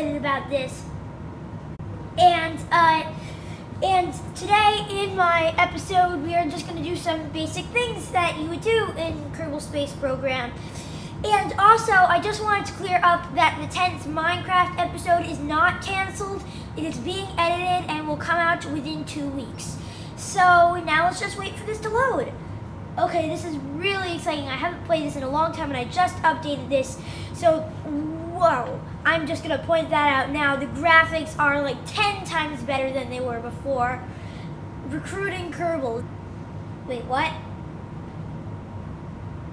excited about this. And today in my episode, we are just going to do some basic things that you would do in Kerbal Space Program. And also, I just wanted to clear up that the 10th Minecraft episode is not canceled. It is being edited and will come out within 2 weeks. So now let's just wait for this to load. Okay, this is really exciting. I haven't played this in a long time and I just updated this. So, whoa. I'm just going to point that out now. The graphics are like 10 times better than they were before. Recruiting Kerbal. Wait, what?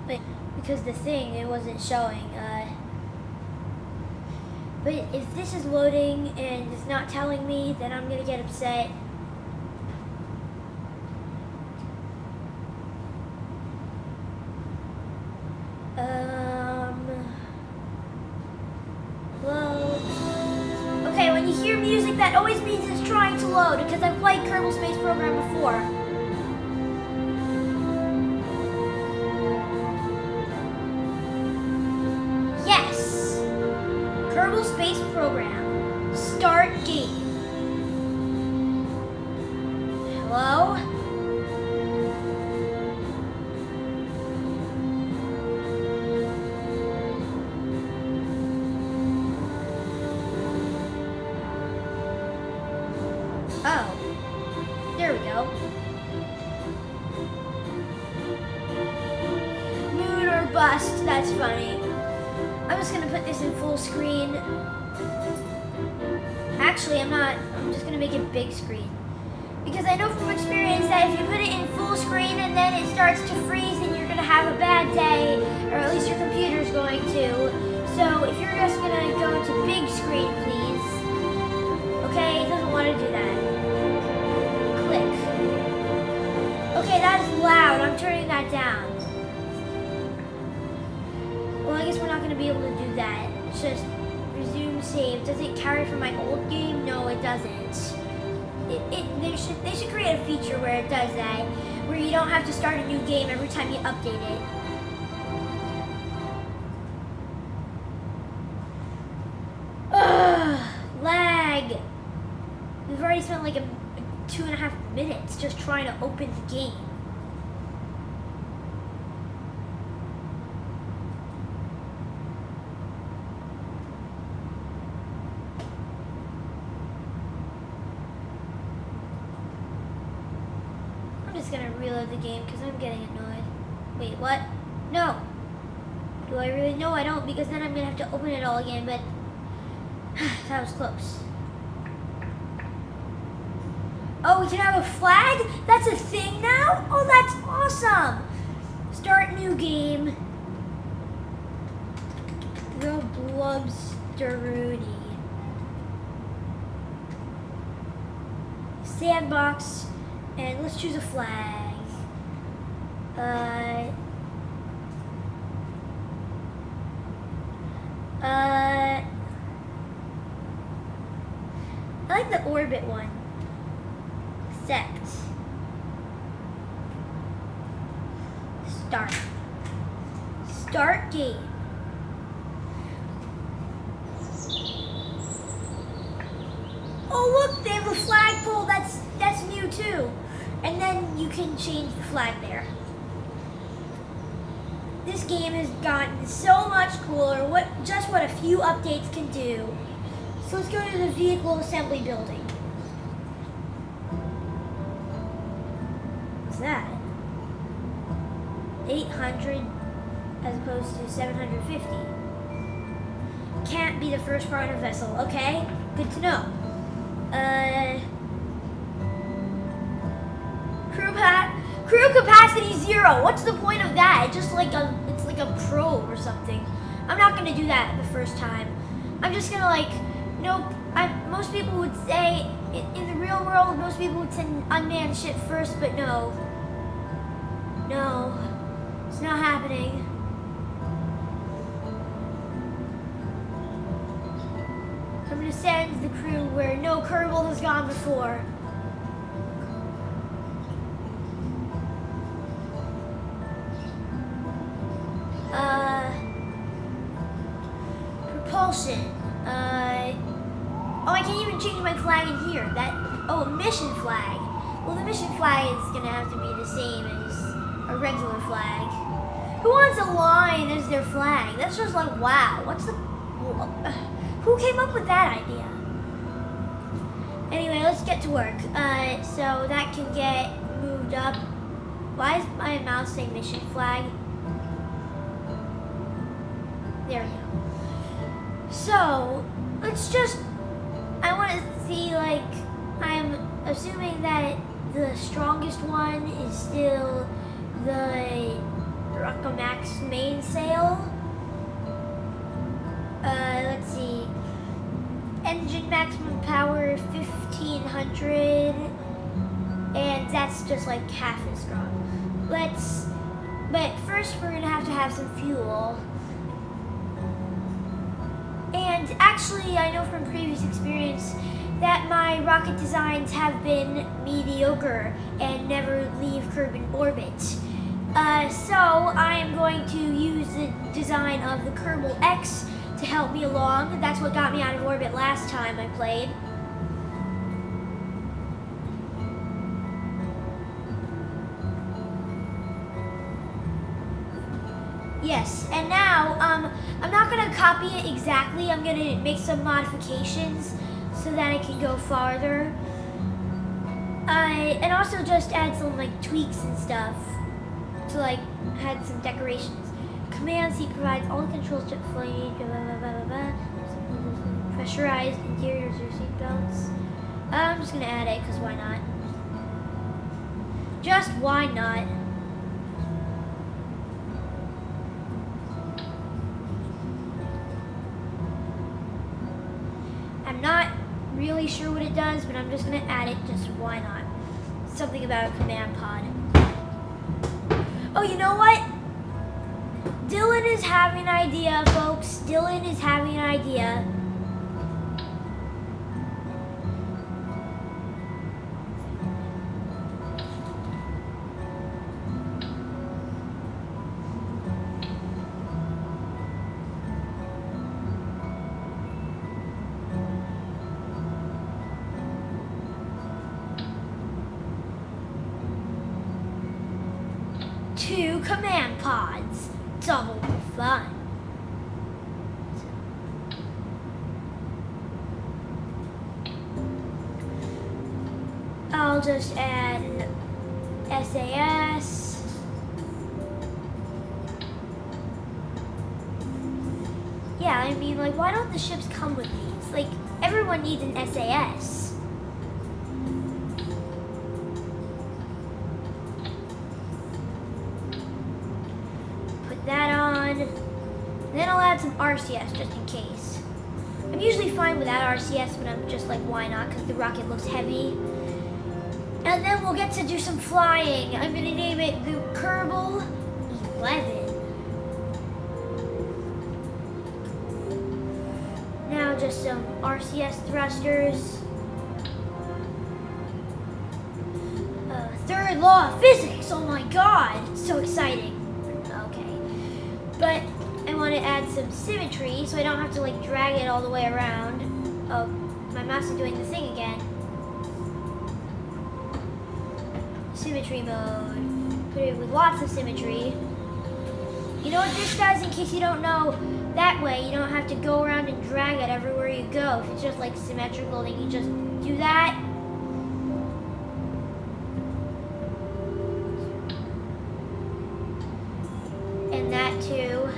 Wait, because the thing, it wasn't showing. But if this is loading and it's not telling me, then I'm going to get upset. Load. Okay, when you hear music, that always means it's trying to load, because I've played Kerbal Space Program before. Yes! Kerbal Space Program. Start game. Hello? Oh, there we go. Moon or bust, that's funny. I'm just gonna put this in full screen. Actually, I'm not. I'm just gonna make it big screen. Because I know from experience that if you put it in full screen and then it starts to freeze, then you're gonna have a bad day, or at least your computer's going to. So if you're just gonna go to big screen, please. Okay, it doesn't want to do that. Click. Okay, that's loud. I'm turning that down. Well, I guess we're not going to be able to do that. It's just resume save. Does it carry from my old game? No, it doesn't. They should create a feature where it does that, where you don't have to start a new game every time you update it. Ugh, lag. We've already spent like 2.5 minutes just trying to open the game. I'm just gonna reload the game because I'm getting annoyed. Wait, what? No. Do I really? No, I don't, because then I'm gonna have to open it all again, but that was close. Oh, we can have a flag? That's a thing now? Oh, that's awesome! Start new game. The Blubsterooty. Sandbox. And let's choose a flag. I like the orbit one. Accept. Start. Start game. Oh look, they have a flagpole. That's new too. And then you can change the flag there. This game has gotten so much cooler. Just what a few updates can do. So let's go to the vehicle assembly building. What's that? 800 as opposed to 750. Can't be the first part of a vessel. Okay, good to know. Crew capacity 0. What's the point of that? It's just like it's like a probe or something. I'm not gonna do that the first time. I'm just gonna like, nope. Most people would say in the real world, most people would send unmanned ship first, but no, it's not happening. I'm gonna send the crew where no Kerbal has gone before. Propulsion. can't even change my flag in here. Oh, mission flag. Well, the mission flag is gonna have to be the same as a regular flag. Who wants a line as their flag? That's just like, wow. Who came up with that idea? Anyway, let's get to work. So that can get moved up. Why is my mouse saying mission flag? There we go. So, I want to see, like, I'm assuming that the strongest one is still the Rockamax mainsail. Let's see. Engine maximum power 1500, and that's just like half as strong. But first we're gonna have to have some fuel. And actually, I know from previous experience that my rocket designs have been mediocre and never leave Kerbal orbit. So I am going to use the design of the Kerbal X to help me along. That's what got me out of orbit last time I played. Yes, and now I'm not gonna copy it exactly. I'm gonna make some modifications so that it can go farther. And also just add some like tweaks and stuff to like add some decorations. Command seat provides all the controls to flee, blah, blah, blah, blah, blah. Pressurized interiors or seat belts. I'm just gonna add it because why not? Just why not? I'm not really sure what it does, but I'm just gonna add it, just why not? Something about a command pod. Oh, you know what? Dylan is having an idea, folks. Dylan is having an idea. Two command pods. Double the fun. I'll just add an SAS. Yeah, I mean, like, why don't the ships come with these? Like, everyone needs an SAS. That on. Then I'll add some RCS just in case. I'm usually fine without RCS, but I'm just like, why not? Because the rocket looks heavy. And then we'll get to do some flying. I'm gonna name it the Kerbal 11. Now just some RCS thrusters. Third law of physics. Oh my god, it's so exciting. But I want to add some symmetry so I don't have to like drag it all the way around. Oh, my mouse is doing the thing again. Symmetry mode. Put it with lots of symmetry. You know what this does, in case you don't know? That way you don't have to go around and drag it everywhere you go. If it's just like symmetrical, then you just do that. And that too.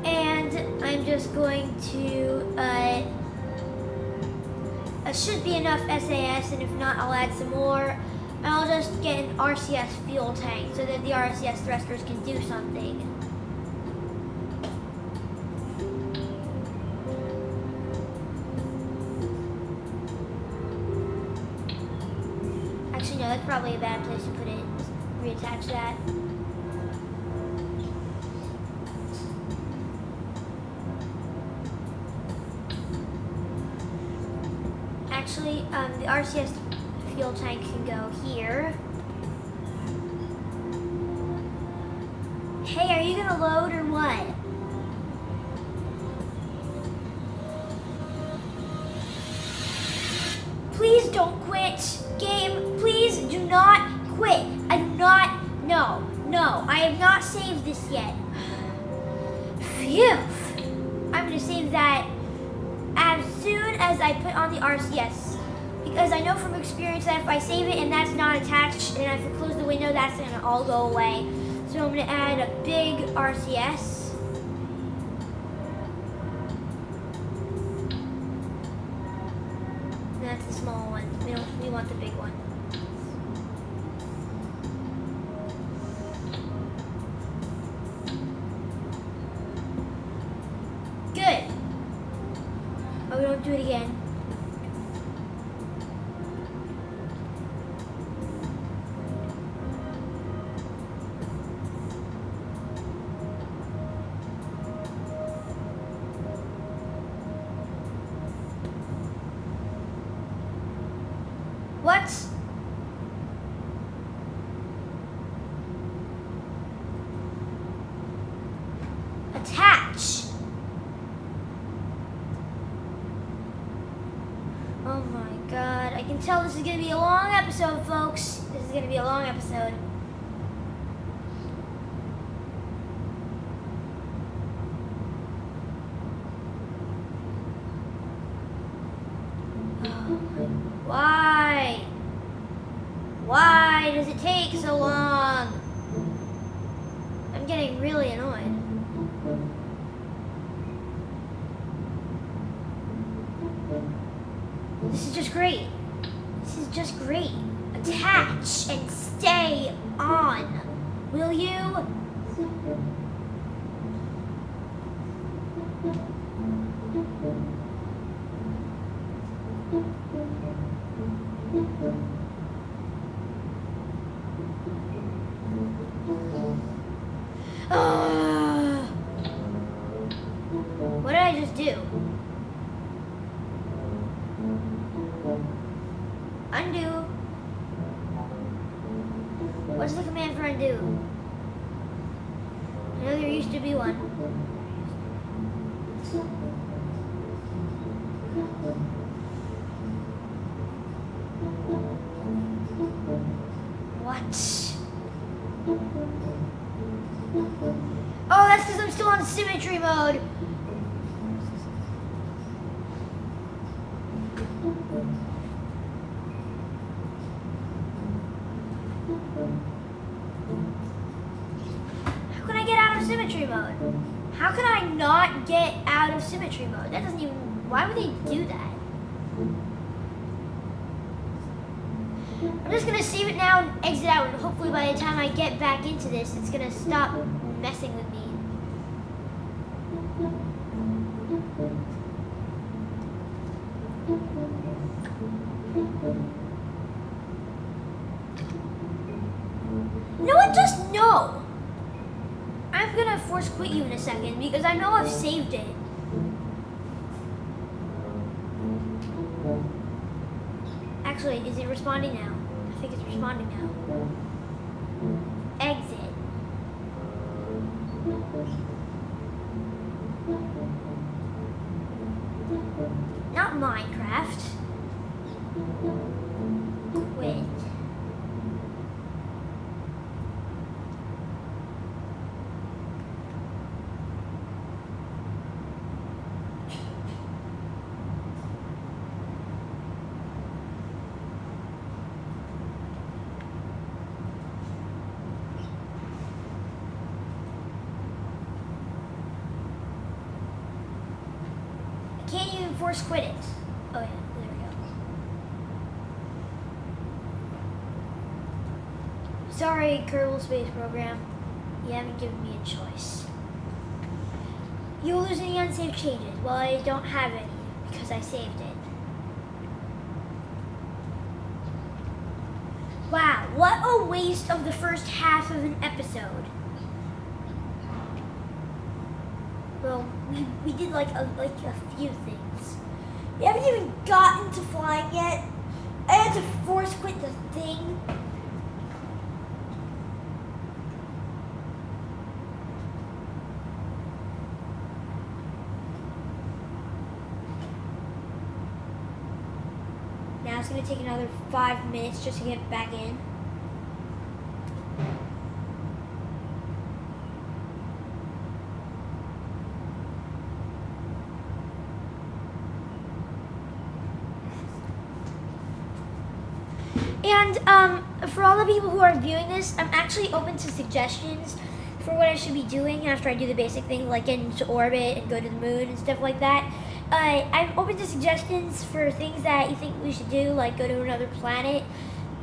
And I'm just going to, should be enough SAS, and if not, I'll add some more. And I'll just get an RCS fuel tank so that the RCS thrusters can do something. Actually, no, that's probably a bad place to put it. Reattach that. Actually, the RCS fuel tank can go here. Hey, are you gonna load or what? it. Game, please do not quit. I do not, no, I have not saved this yet. Phew. I'm gonna save that as soon as I put on the RCS. Because I know from experience that if I save it and that's not attached and if I close the window, that's gonna all go away. So I'm gonna add a big RCS. And that's the small one. We want the big one. Good. Oh, we don't do it again. What? Attach. Oh my god. I can tell this is going to be a long episode, folks. This is going to be a long episode. Why? Why does it take so long? I'm getting really annoyed. This is just great. This is just great. Attach and stay on. Will you? What did I just do? Undo. What's the command for undo? I know there used to be one. What? Oh, that's because I'm still on symmetry mode. How can I get out of symmetry mode? How can I not get out of symmetry mode? That doesn't even... Why would they do that? I'm just going to save it now and exit out, and hopefully by the time I get back into this, it's going to stop messing with me. You know what? Just no. I'm going to force quit you in a second because I know I've saved it. Actually, is it responding now? I think it's responding now. Exit. Not Minecraft. Quit. Can't even force quit it. Oh yeah, there we go. Sorry, Kerbal Space Program. You haven't given me a choice. You'll lose any unsaved changes. Well, I don't have any because I saved it. Wow, what a waste of the first half of an episode. Well, we did like a few things. We haven't even gotten to flying yet. I had to force quit the thing. Now it's going to take another 5 minutes just to get back in. And for all the people who are viewing this, I'm actually open to suggestions for what I should be doing after I do the basic things like get into orbit and go to the moon and stuff like that. I'm open to suggestions for things that you think we should do, like go to another planet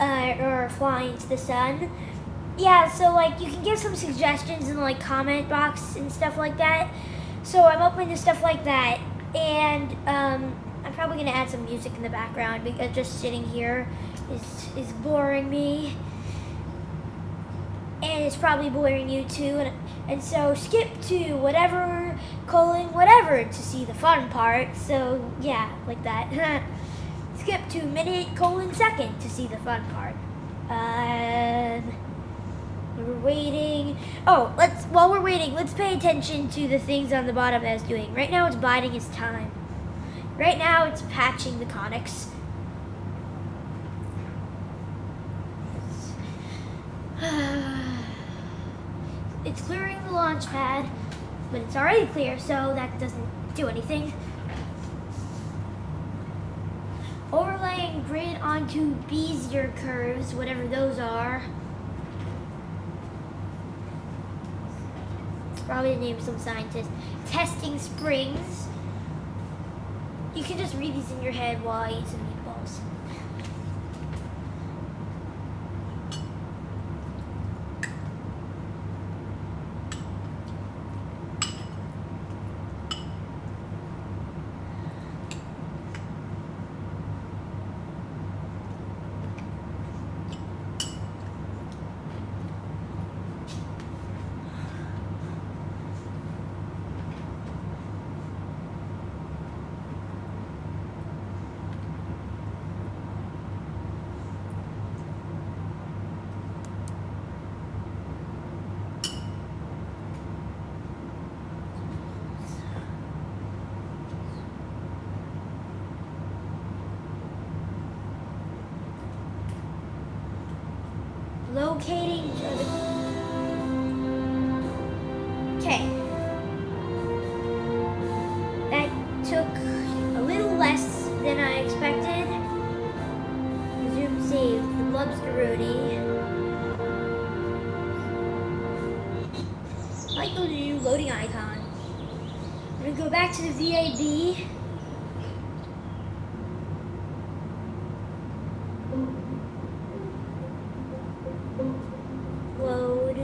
or fly into the sun. Yeah, so like you can give some suggestions in the like comment box and stuff like that. So I'm open to stuff like that, and I'm probably gonna add some music in the background because just sitting here is boring me, and it's probably boring you too. And so skip to whatever whatever to see the fun part. So yeah, like that. Skip to minute second to see the fun part. We're waiting. Oh, while we're waiting, let's pay attention to the things on the bottom that it's doing. Right now it's biding its time. Right now it's patching the conics. It's clearing the launch pad, but it's already clear, so that doesn't do anything. Overlaying grid onto Bezier curves, whatever those are. It's probably the name of some scientist. Testing springs. You can just read these in your head while I eat some meatballs. Locating. Okay. That took a little less than I expected. Resume save. The Blubsteroni. I like the new loading icon. I'm gonna go back to the VAB. Load.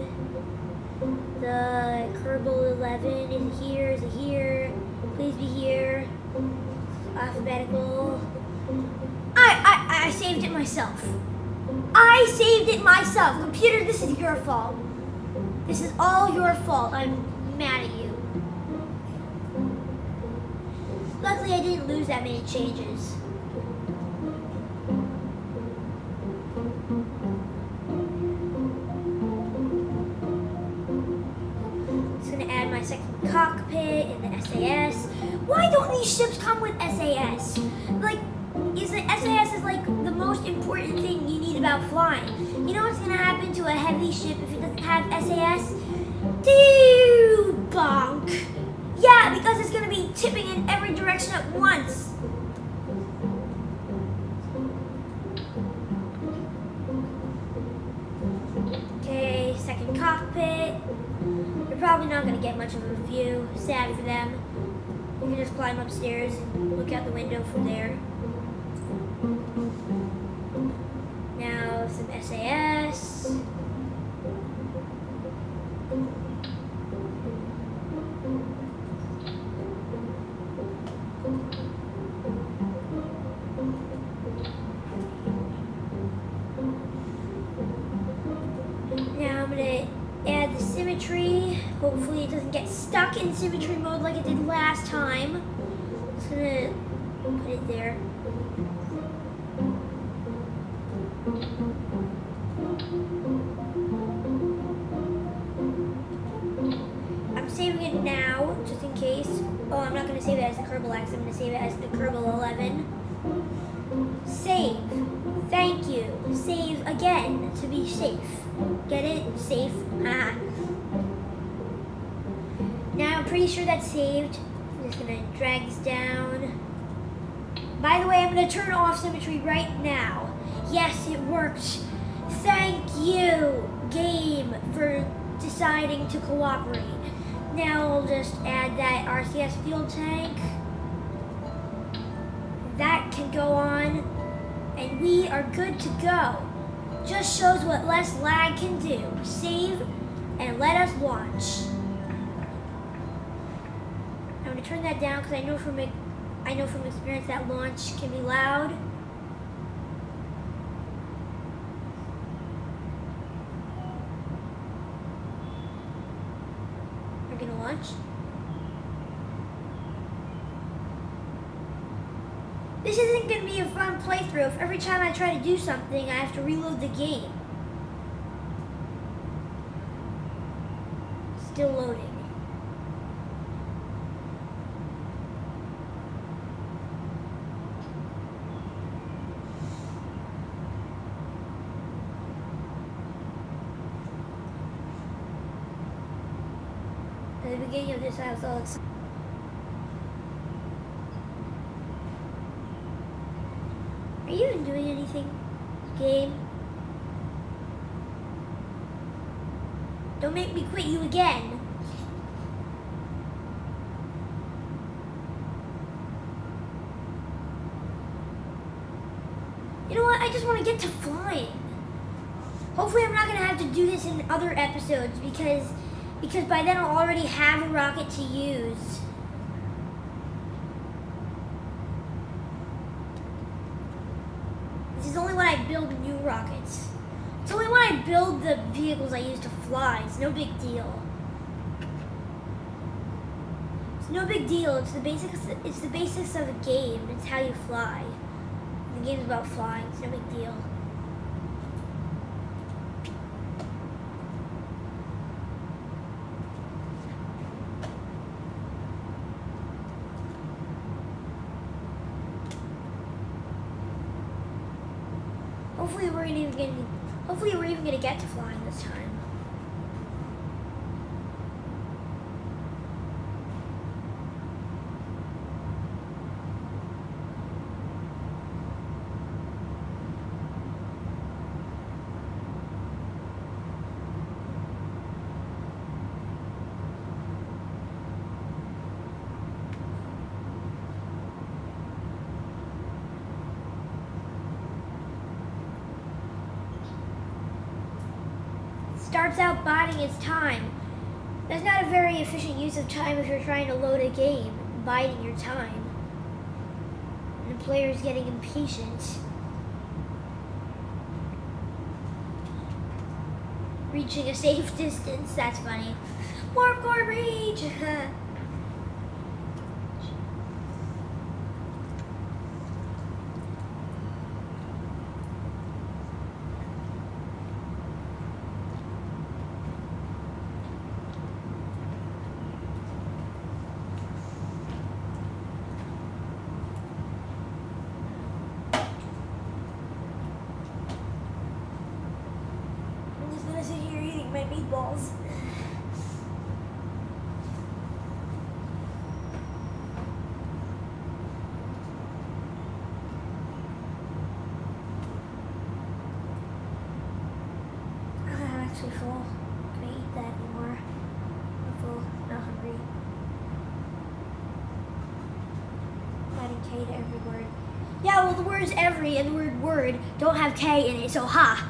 The Kerbal 11 is here. Is it here? Please be here. Alphabetical. I saved it myself. I saved it myself. Computer, this is your fault. This is all your fault. I'm mad at you. Luckily, I didn't lose that many changes. My second cockpit in the SAS. Why don't these ships come with SAS? Like, SAS is like the most important thing you need about flying. You know what's gonna happen to a heavy ship if it doesn't have SAS? Dude, bonk. Yeah, because it's gonna be tipping in every direction at once. Okay, second cockpit. You're probably not going to get much of a view. Sad for them. You can just climb upstairs and look out the window from there. Now some SAS. Now I'm going to add the symmetry. Hopefully it doesn't get stuck in symmetry mode like it did last time. Just gonna put it there. I'm saving it now, just in case. Oh, I'm not gonna save it as the Kerbal X. I'm gonna save it as the Kerbal 11. Save. Thank you. Save again to be safe. Get it? Safe. Haha. Now I'm pretty sure that's saved. I'm just gonna drag this down. By the way, I'm gonna turn off symmetry right now. Yes, it worked. Thank you, game, for deciding to cooperate. Now I'll just add that RCS fuel tank. That can go on, and we are good to go. Just shows what less lag can do. Save and let us launch. I'm gonna turn that down because I know from experience that launch can be loud. We're gonna launch. This isn't gonna be a fun playthrough if every time I try to do something I have to reload the game. Still loading. At the beginning of this, I was all excited. Are you even doing anything, game? Don't make me quit you again. You know what? I just want to get to flying. Hopefully I'm not going to have to do this in other episodes because by then I'll already have a rocket to use. This is only when I build new rockets. It's only when I build the vehicles I use to fly. It's no big deal. It's no big deal. It's the basics of a game. It's how you fly. The game's about flying. It's no big deal. Hopefully we're even gonna get to flying this time. Starts out biding its time. That's not a very efficient use of time if you're trying to load a game, biding your time. And the player's getting impatient. Reaching a safe distance, that's funny. Warp core reach! My meatballs. I'm actually full. Can I eat that anymore? I'm full, not hungry. Adding K to every word. Yeah, well the words every and the word word don't have K in it, so ha!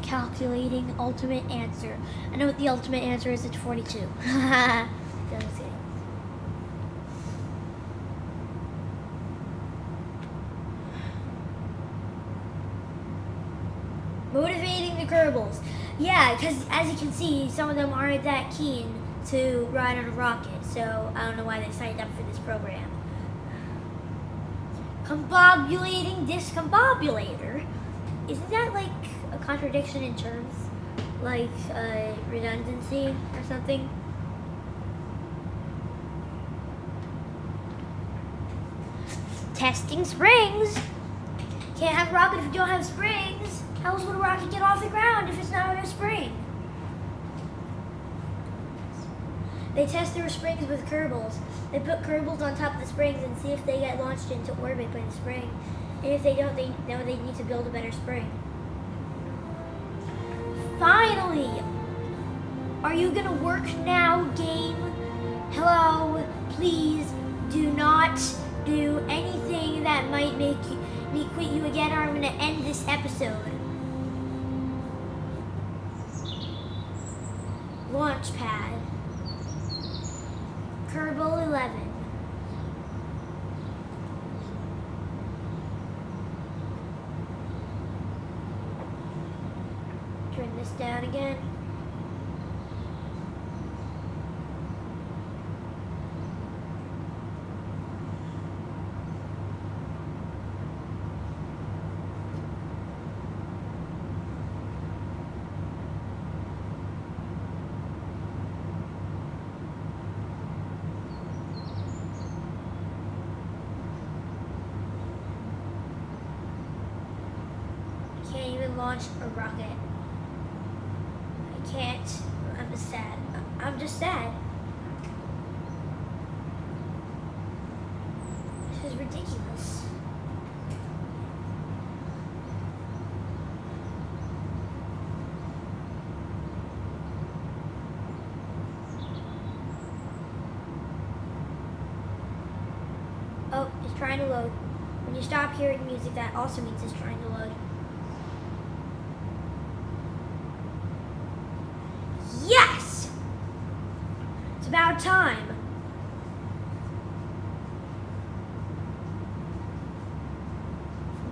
Calculating ultimate answer. I know what the ultimate answer is. It's 42. Motivating the Kerbals. Yeah, because as you can see, some of them aren't that keen to ride on a rocket, so I don't know why they signed up for this program. Combobulating discombobulator. Isn't that like a contradiction in terms? like redundancy or something. Testing springs. Can't have a rocket if you don't have springs. How else would a rocket get off the ground if it's not on a spring? They test their springs with Kerbals. They put Kerbals on top of the springs and see if they get launched into orbit by the spring. And if they don't, they know they need to build a better spring. Finally! Are you gonna work now, game? Hello, please do not do anything that might make me quit you again, or I'm gonna end this episode. Launch pad. Kerbal 11. Turn this down again. Can't even launch a rocket. I can't. I'm just sad. I'm just sad. This is ridiculous. Oh, it's trying to load. When you stop hearing music, that also means it's trying to load. Yes! It's about time.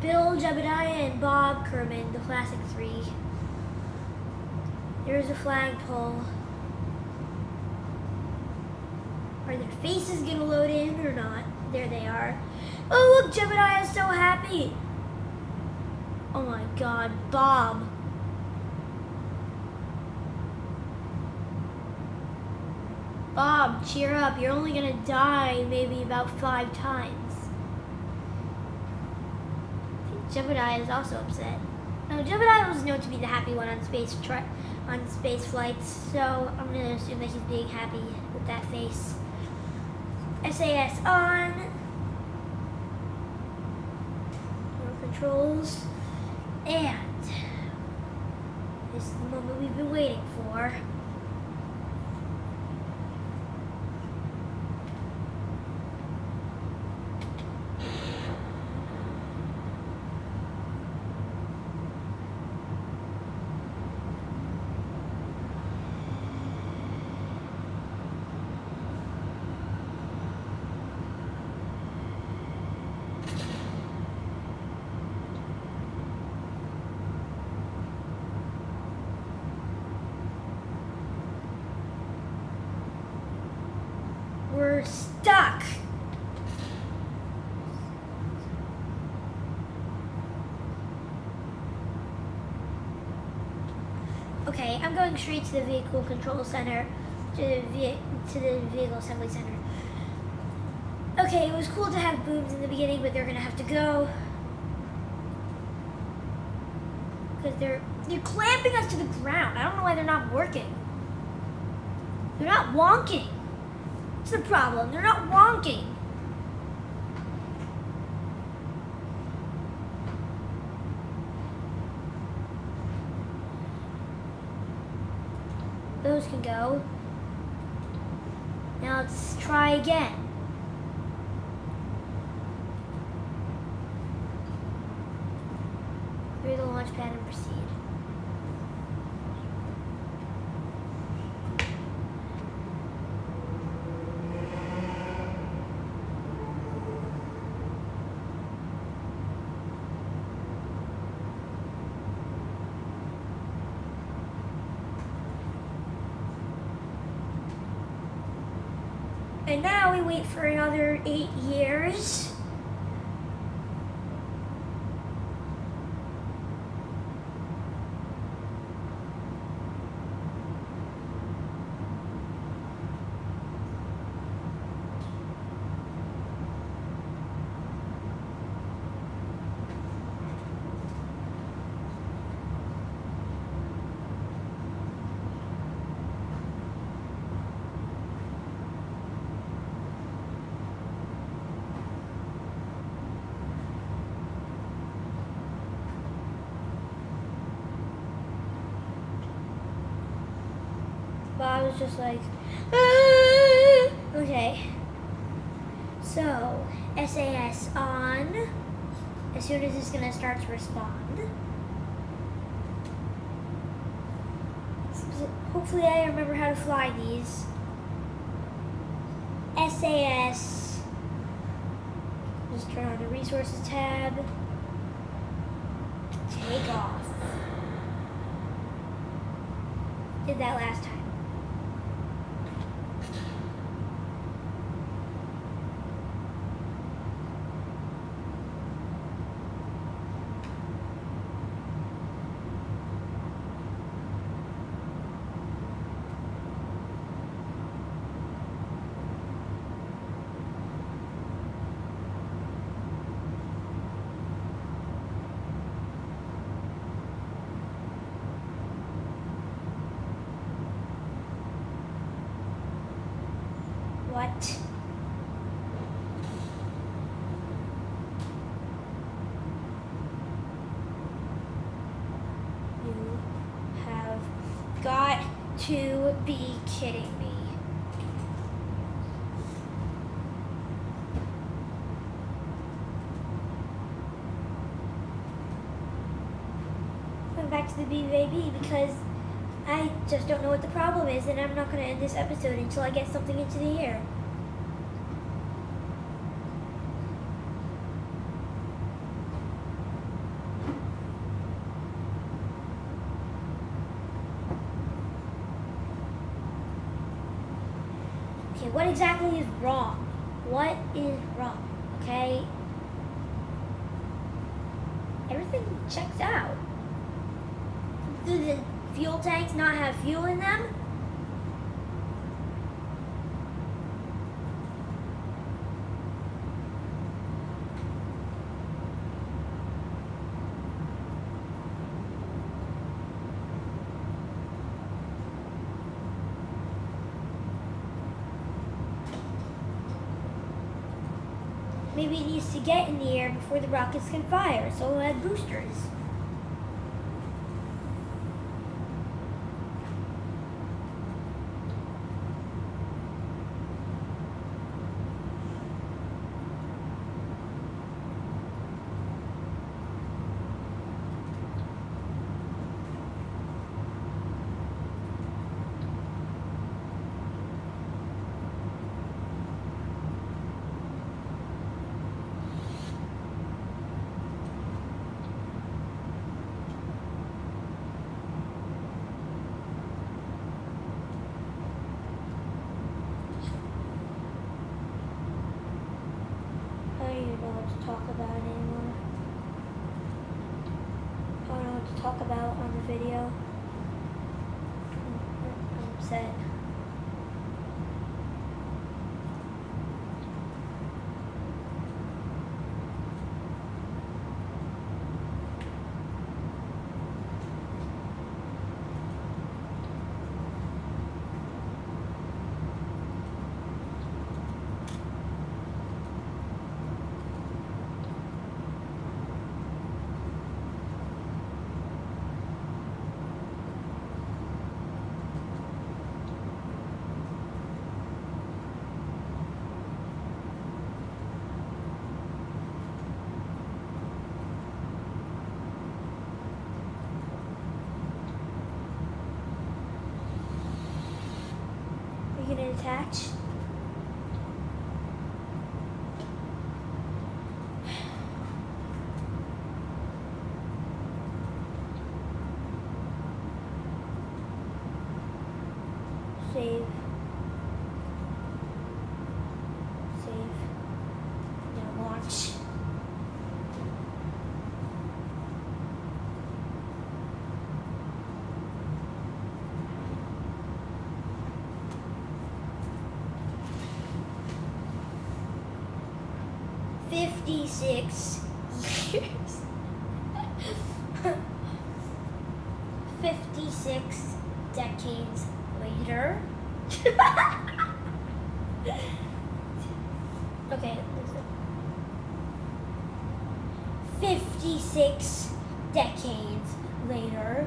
Bill, Jebediah, and Bob Kerman, the classic three. There's a flagpole. Are their faces gonna load in or not? There they are. Oh look, Jebediah is so happy. Oh my god, Bob. Bob, cheer up. You're only gonna die maybe about 5 times. I think Jebediah is also upset. No, Jebediah was known to be the happy one on space flights, so I'm gonna assume that he's being happy with that face. SAS on. More controls. And this is the moment we've been waiting for. We're stuck. Okay, I'm going straight to the vehicle control center, to the vehicle assembly center. Okay, it was cool to have booms in the beginning, but they're gonna have to go because they're clamping us to the ground. I don't know why they're not working. They're not wonking. What's the problem? They're not wonking. Those can go. Now let's try again. Through the launch pad and proceed. And now we wait for another 8 years. Bob was just like, "Ah!" Okay. So, SAS on. As soon as it's gonna start to respond. Hopefully I remember how to fly these. SAS. Just turn on the resources tab. Take off. Did that last time. What? You have got to be kidding me. I'm back to the BVAB because I just don't know what the problem is, and I'm not going to end this episode until I get something into the air. Okay, what exactly is wrong? What is wrong? Okay? Everything checks out. Do the fuel tanks not have fuel in them? Maybe it needs to get in the air before the rockets can fire, so it'll have boosters. I don't even know what to talk about anymore. I don't know what to talk about on the video. I'm upset. Are you gonna attach? Save. Save. Now launch. $56 years. 56 decades later. Okay, listen. 56 decades later.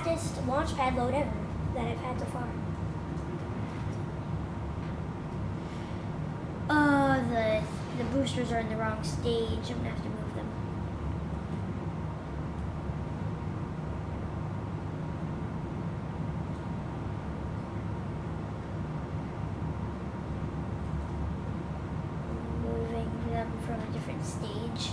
fastest launch pad load ever that I've had so far. The boosters are in the wrong stage. I'm gonna have to move them. Moving them from a different stage.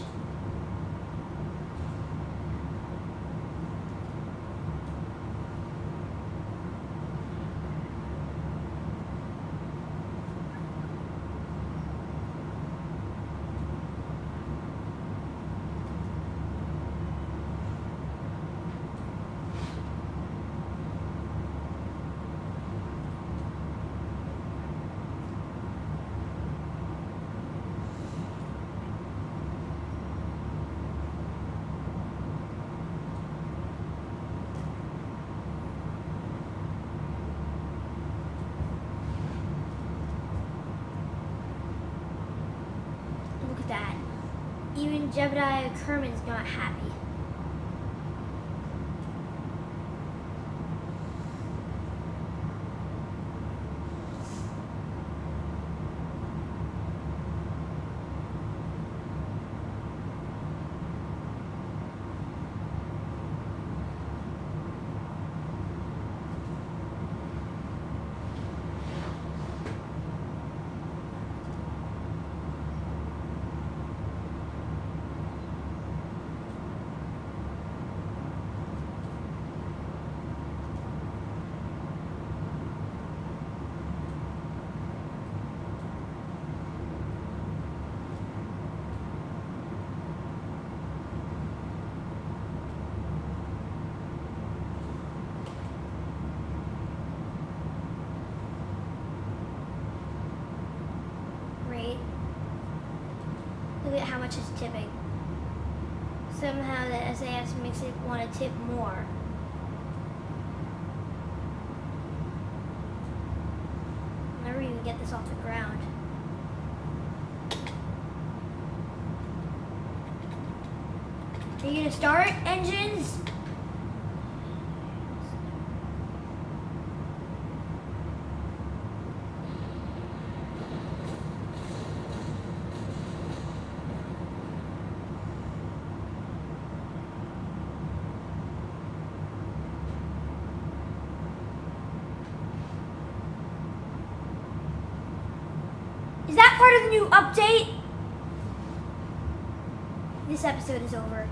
Look at that. Even Jebediah Kerman's not happy. Look at how much it's tipping. Somehow the SAS makes it want to tip more. I'll never even get this off the ground. Are you gonna start, engines? Is that part of the new update? This episode is over.